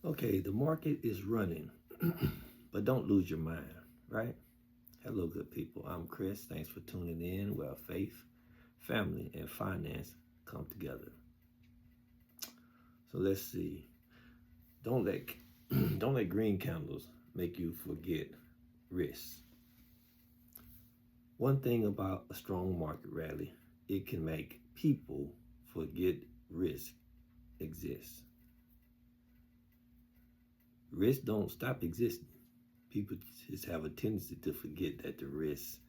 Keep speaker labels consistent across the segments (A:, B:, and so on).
A: Okay, the market is running, but don't lose your mind, right? Hello, good people. I'm Chris. Thanks for tuning in where faith, family, and finance come together. So let's see. Don't let don't let green candles make you forget risk. One thing about a strong market rally, it can make people forget risk exists. Risk don't stop existing. People just have a tendency to forget that the risk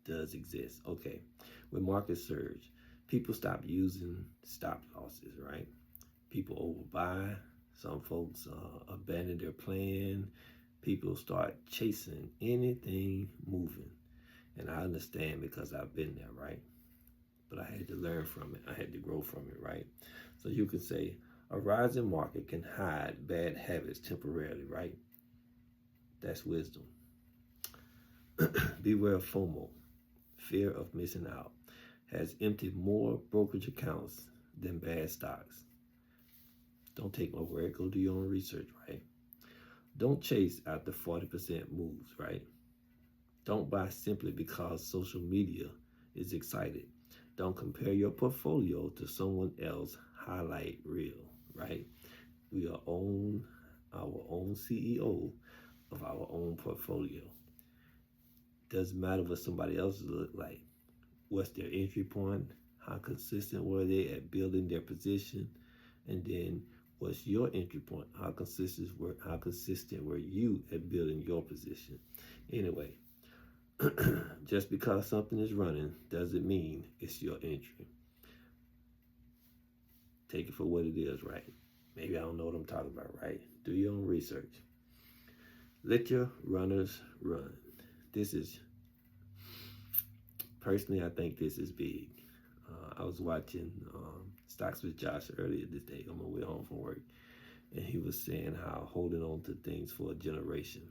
A: does exist. Okay, when markets surge, people stop using stop losses, right? People overbuy. Some folks abandon their plan. People start chasing anything moving. And I understand because I've been there, right? But I had to learn from it. I had to grow from it, right? So you can say a rising market can hide bad habits temporarily, right? That's wisdom. Beware of FOMO, fear of missing out, has emptied more brokerage accounts than bad stocks. Don't take my word, go do your own research, right? Don't chase after 40% moves, right? Don't buy simply because social media is excited. Don't compare your portfolio to someone else's highlight reel, right? We are our own CEO of our own portfolio. Doesn't matter what somebody else look like. What's their entry point? How consistent were they at building their position? And then what's your entry point? How consistent were you at building your position? Anyway, just because something is running doesn't mean it's your entry. Take it for what it is, right? Maybe I don't know what I'm talking about, right? Do your own research. Let your runners run. This is, personally, I think this is big. I was watching Stocks with Josh earlier this day on my way home from work, and he was saying how holding on to things for a generation.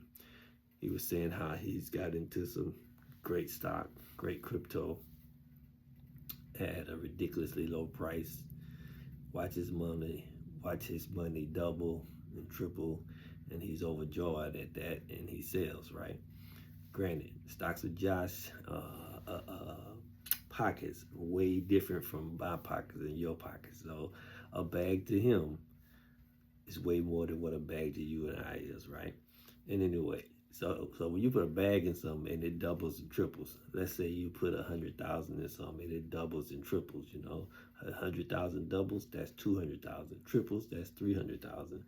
A: He was saying how he's got into some great stock, great crypto at a ridiculously low price. Watch his money double and triple, and he's overjoyed at that, and he sells, right? Granted, Stocks with Josh pockets way different from my pockets and your pockets. So a bag to him is way more than what a bag to you and I is, right? And anyway, so when you put a bag in something and it doubles and triples, let's say you put 100,000 in something and it doubles and triples, 100,000 doubles, that's 200,000. Triples, that's 300,000.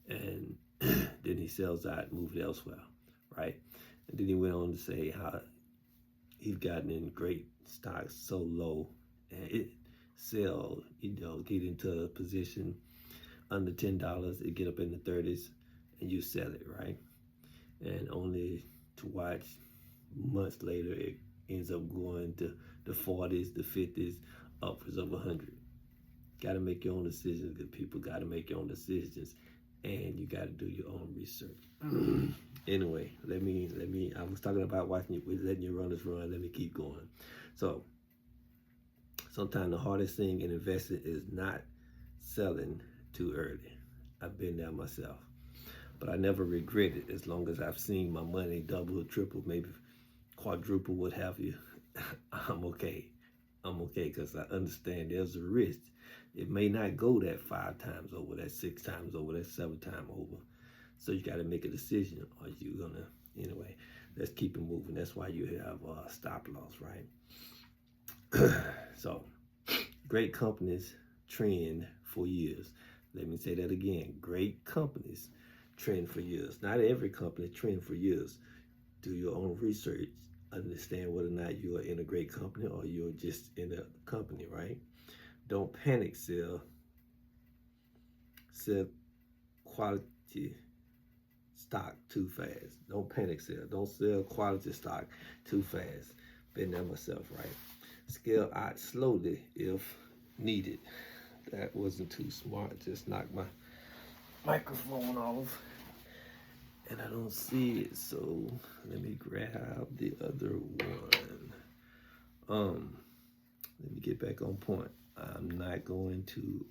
A: And then he sells out and moves elsewhere, right? And then he went on to say how he's gotten in great stocks so low and it sell, get into a position under $10, it get up in the 30s and you sell it, right? And only to watch months later, it ends up going to the 40s, the 50s, upwards of 100. Got to make your own decisions, good people. Got to make your own decisions, and you got to do your own research. Anyway, let me. I was talking about letting your runners run. Let me keep going. So, sometimes the hardest thing in investing is not selling too early. I've been there myself. But I never regret it as long as I've seen my money double or triple, maybe quadruple, what have you. I'm okay. I'm okay because I understand there's a risk. It may not go that 5 times over, that 6 times over, that 7 times over. So you got to make a decision. Are you going to, anyway, let's keep it moving. That's why you have stop loss, right? So great companies trend for years. Let me say that again. Great companies trend for years. Not every company trend for years. Do your own research. Understand whether or not you are in a great company or you're just in a company, right? Don't panic sell. Sell quality stock too fast. Don't panic sell. Don't sell quality stock too fast. Been there myself, right? Scale out slowly if needed. That wasn't too smart. Just knocked my microphone off. And I don't see it, so let me grab the other one. Let me get back on point. I'm not going to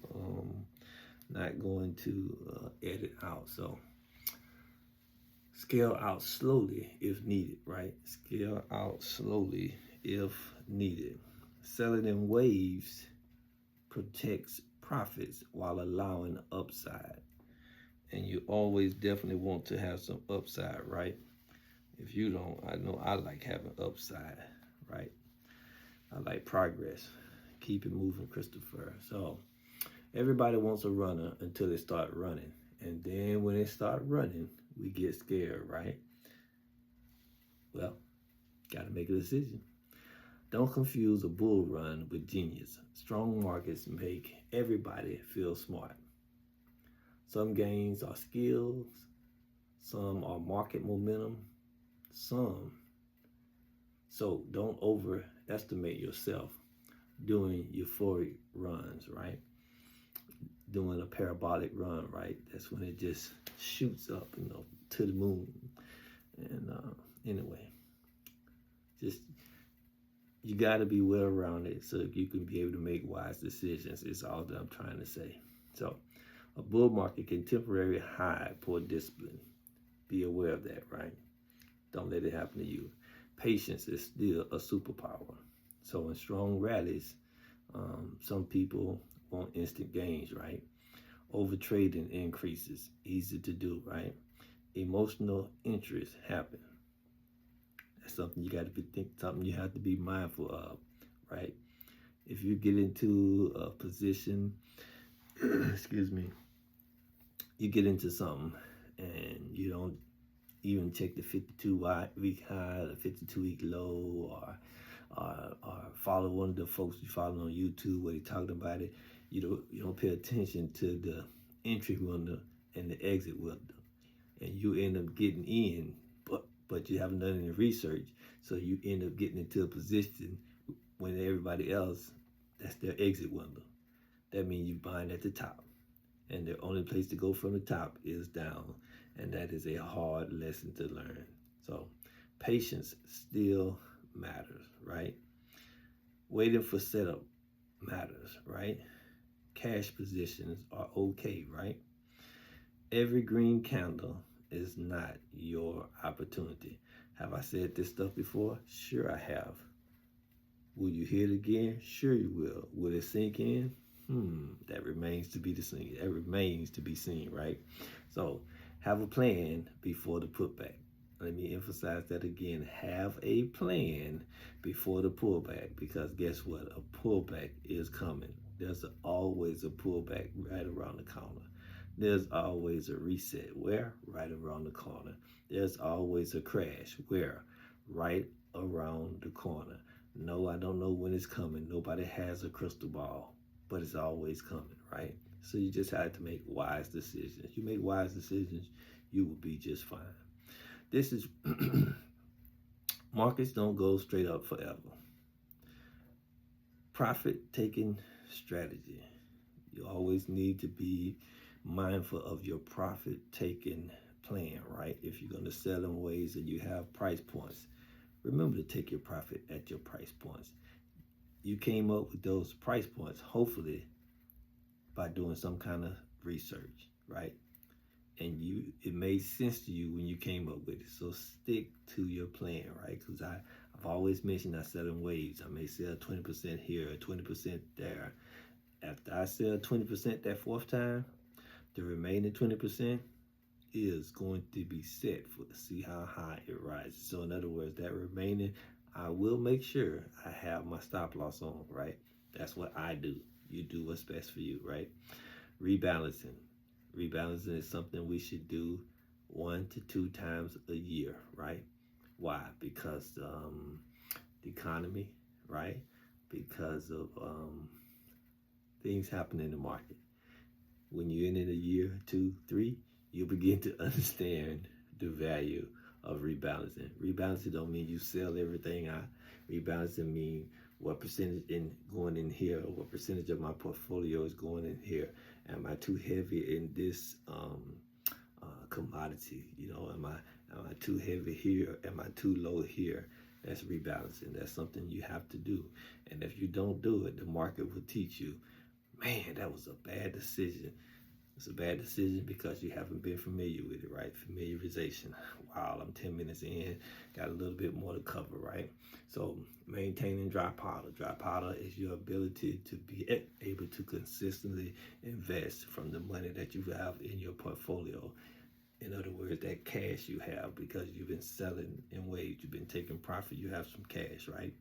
A: not going to edit out. So scale out slowly if needed, right? Scale out slowly if needed. Selling in waves protects profits while allowing upside. And you always definitely want to have some upside, right? If you don't, I know I like having upside, right? I like progress. Keep it moving, Christopher. So everybody wants a runner until they start running. And then when they start running, we get scared, right? Well, got to make a decision. Don't confuse a bull run with genius. Strong markets make everybody feel smart. Some gains are skills, some are market momentum, some. So don't overestimate yourself doing euphoric runs, right? Doing a parabolic run, right? That's when it just shoots up, to the moon. And anyway, just you got to be well rounded so you can be able to make wise decisions. Is all that I'm trying to say. So, a bull market can temporarily hide poor discipline. Be aware of that, right? Don't let it happen to you. Patience is still a superpower. So, in strong rallies, some people want instant gains, right? Overtrading increases, easy to do, right? Emotional interest happen. That's something you got to something you have to be mindful of, right? If you get into a position, excuse me, you get into something and you don't even check the 52-week high, the 52-week low, or follow one of the folks you follow on YouTube where they talking about it. You don't pay attention to the entry window and the exit window, and you end up getting in, but you haven't done any research, so you end up getting into a position when everybody else, that's their exit window. That means you're buying at the top, and the only place to go from the top is down, and that is a hard lesson to learn. So patience still matters, right? Waiting for setup matters, right? Cash positions are okay, right? Every green candle is not your opportunity. Have I said this stuff before? Sure I have. Will you hear it again? Sure you will. Will it sink in? That remains to be seen. That remains to be seen, right? So have a plan before the putback. Let me emphasize that again. Have a plan before the pullback, because guess what? A pullback is coming. There's always a pullback right around the corner. There's always a reset. Where? Right around the corner. There's always a crash. Where? Right around the corner. No, I don't know when it's coming. Nobody has a crystal ball, but it's always coming, right? So you just have to make wise decisions. You make wise decisions, you will be just fine. This is, markets don't go straight up forever. Profit-taking strategy. You always need to be mindful of your profit-taking plan, right? If you're going to sell in ways and you have price points, remember to take your profit at your price points. You came up with those price points, hopefully, by doing some kind of research, right? And it made sense to you when you came up with it. So stick to your plan, right? Because I've always mentioned I sell in waves. I may sell 20% here, 20% there. After I sell 20% that fourth time, the remaining 20% is going to be set to see how high it rises. So in other words, that remaining, I will make sure I have my stop loss on, right? That's what I do. You do what's best for you, right? Rebalancing. Rebalancing is something we should do 1 to 2 times a year, right? Why? Because the economy, right? Because of things happen in the market. When you're in it a year, 2, 3, you'll begin to understand the value of rebalancing. Rebalancing don't mean you sell everything out. Rebalancing mean what percentage going in here, or what percentage of my portfolio is going in here. Am I too heavy in this commodity? Am I too heavy here? Am I too low here? That's rebalancing. That's something you have to do. And if you don't do it, the market will teach you, man, that was a bad decision. It's a bad decision because you haven't been familiar with it, right? Familiarization. Wow, I'm 10 minutes in, got a little bit more to cover, right? So maintaining dry powder. Dry powder is your ability to be able to consistently invest from the money that you have in your portfolio. In other words, that cash you have because you've been selling in ways, you've been taking profit, you have some cash, right?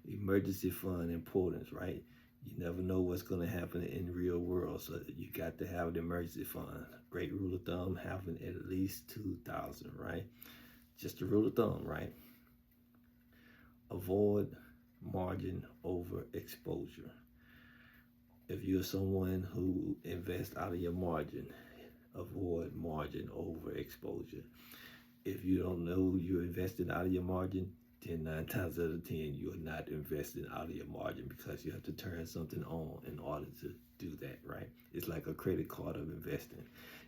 A: Emergency fund importance, right? You never know what's going to happen in the real world, so you got to have an emergency fund. Great rule of thumb, having at least 2,000, right? Just a rule of thumb, right? Avoid margin over exposure. If you're someone who invests out of your margin, avoid margin over exposure. If you don't know you're investing out of your margin, then 9 times out of 10, you're not investing out of your margin because you have to turn something on in order to do that, right? It's like a credit card of investing.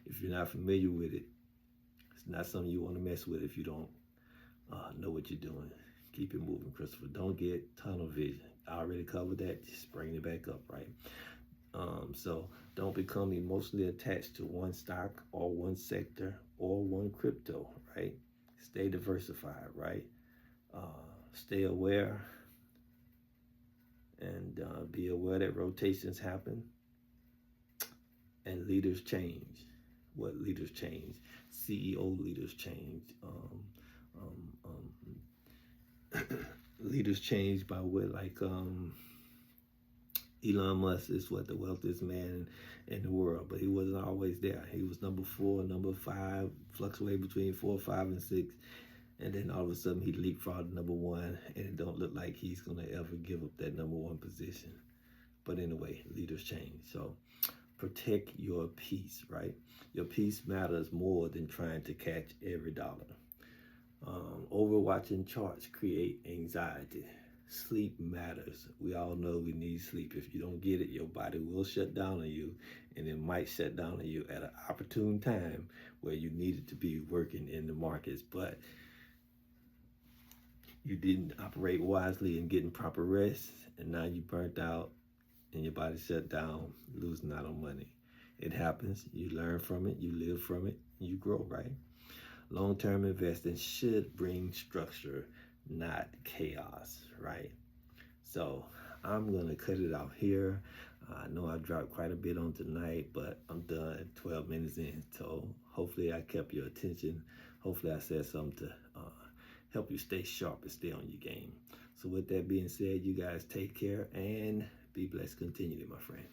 A: If you're not familiar with it, it's not something you want to mess with if you don't know what you're doing. Keep it moving, Christopher. Don't get tunnel vision. I already covered that. Just bring it back up, right? So don't become emotionally attached to one stock or one sector or one crypto, right? Stay diversified, right? Stay aware and be aware that rotations happen and leaders change. What leaders change? CEO leaders change. Leaders change by what, like Elon Musk is what the wealthiest man in the world, but he wasn't always there. He was number 4, number 5, fluctuated between 4, 5, and 6. And then all of a sudden he leapfrogged number 1, and it don't look like he's gonna ever give up that number 1 position. But anyway, leaders change. So protect your peace, right? Your peace matters more than trying to catch every dollar. Overwatching charts create anxiety. Sleep matters. We all know we need sleep. If you don't get it, your body will shut down on you, and it might shut down on you at an opportune time where you needed to be working in the markets, but you didn't operate wisely and getting proper rest, and now you burnt out and your body shut down, losing out on money. It happens. You learn from it, you live from it, you grow, right? Long-term investing should bring structure, not chaos, right? So I'm gonna cut it off here. I know I dropped quite a bit on tonight, but I'm done 12 minutes in. So hopefully I kept your attention. Hopefully I said something to help you stay sharp and stay on your game. So with that being said, you guys take care and be blessed continually, my friend.